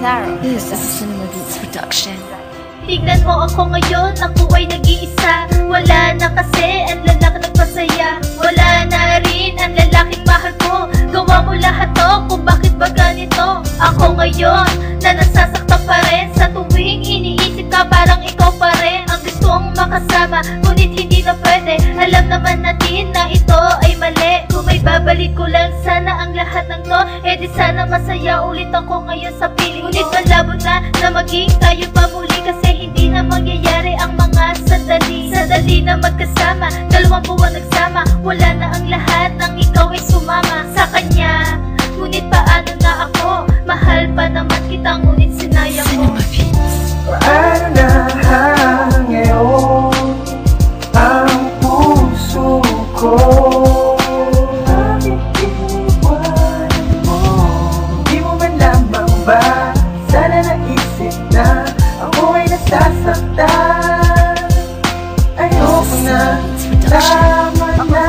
Claro. This is a Cinema Beats production. Tignan mo ako ngayon, ako ay nag-iisa. Wala na kasi ang lalaki nagpasaya. Wala na rin ang lalaking mahal ko. Gawa mo lahat to kung bakit ba ganito. Ako ngayon na nasasaktan pa rin. Sa tuwing iniisip ka parang ikaw pa rin ang gustong makasama, ngunit hindi na pwede. Alam naman natin na ito ay mali. Kung may babalik ko lang sana ang lahat ng to, di sana masaya ulit ako ngayon sa piling. Ngunit malabo na maging tayo pa muli, kasi hindi na mangyayari ang mga sandali na magkasama. Dalawang buwan nagsama, wala na ang lahat nang ikaw ay sumama sa kanya. Ngunit paano na ako? Mahal pa naman kita, ngunit sinayang mo. Cinema Beats. Paano na ngayon ang puso ko? Bakit iniwanan mo? Di mo man lamang ba sana naisip na ako ay nasasaktan? Ayoko na, tama na.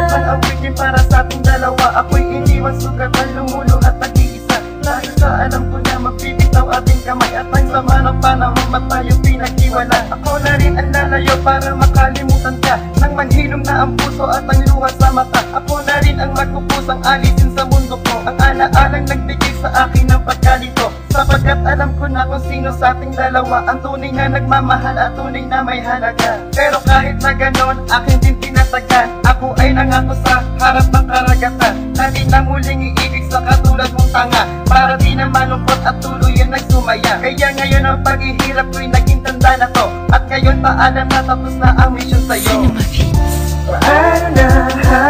Ako ang awitin para sa ating dalawa. Ako'y iniwan sugatan, lumulong at nag-iisa. Dahil sa alam ko na magbibitaw ating kamay, at ang sama ng panahon ba't tayo pinag-iwala? Ako na rin ang lalayo para makalimutan ka, nang manhilom na ang puso at ang luha sa mata. Ako na rin ang magpupusang alisin sa mundo ko ang alaalang nagbigay sa akin ng pagkalito, sapagkat alam ko na kung sino sa ating dalawa ang tunay na nagmamahal at tunay na may halaga. Pero kahit na ganon, akin din tinatagan. Ako ay nangako sa harap ng karagatan na di na muling iibig sa katulad mong tanga, para di na malungkot at tuluyan nagsumaya. Kaya ngayon ang paghihirap ko'y naging tanda na to, at ngayon paalam na tapos na ang mission sa'yo. Cinema Beats. Paano na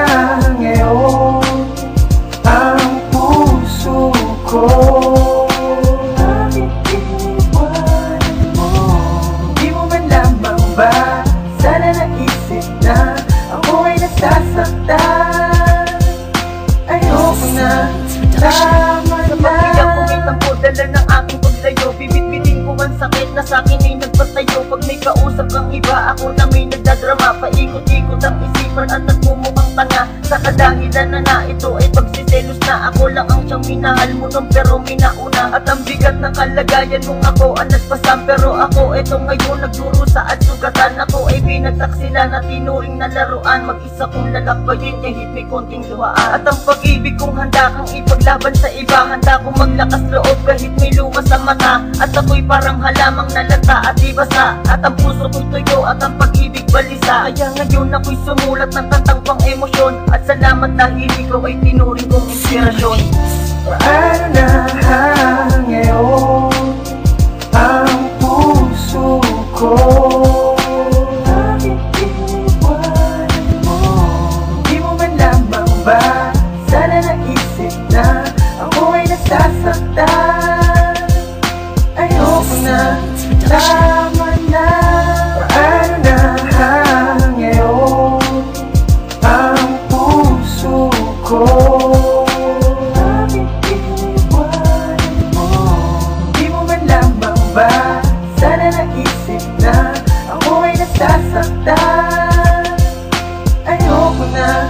ngayon ang puso ko? Bakit iniwanan mo? Di mo man lamang ba sana naisip na ako ay nasasaktan? Ayoko na, tama na. Kapag ako may tampo, dala ng aking paglayo, bibit-bitin ko ang sakit na sa'kin ay nagpatayo. Pag may kausap kang iba, ako na may nagdadrama. Paikot-ikot ang isipan at nagmumukhang tanga, sa kadahilan na ito ay pagsiselos na. Ako lang ang siyang minahal mo nung pero minauna, at ang bigat ng kalagayan mong ako ang nagpasam. Pero ako eto ngayon nagdurusa at sugatan. Ako ay pinagtaksila na tinuring na laruan, mag-isa kong lalakbayin kahit may konting luhaan. At ang pag-ibig kong handa kang ipaglaban sa iba, handa kong maglakas loob kahit may luha sa mata. At ako'y parang halamang nalata at di basa, at ang puso ko'y tuyo at ang pag-ibig balisa. Kaya ngayon ako'y sumulat ng kantang pang emosyon, at salamat dahil ikaw ay tinuring kong inspirasyon. Paano na ngayon ang puso ko? Bakit iniwanan mo? Di mo man lamang ba sana naisip na ako ay nasasaktan? Ayoko na, tama na. Paano na ngayon ang puso ko? Bakit iniwanan mo? Di mo man lamang ba sana naisip na ako ay nasasaktan? Ayoko na,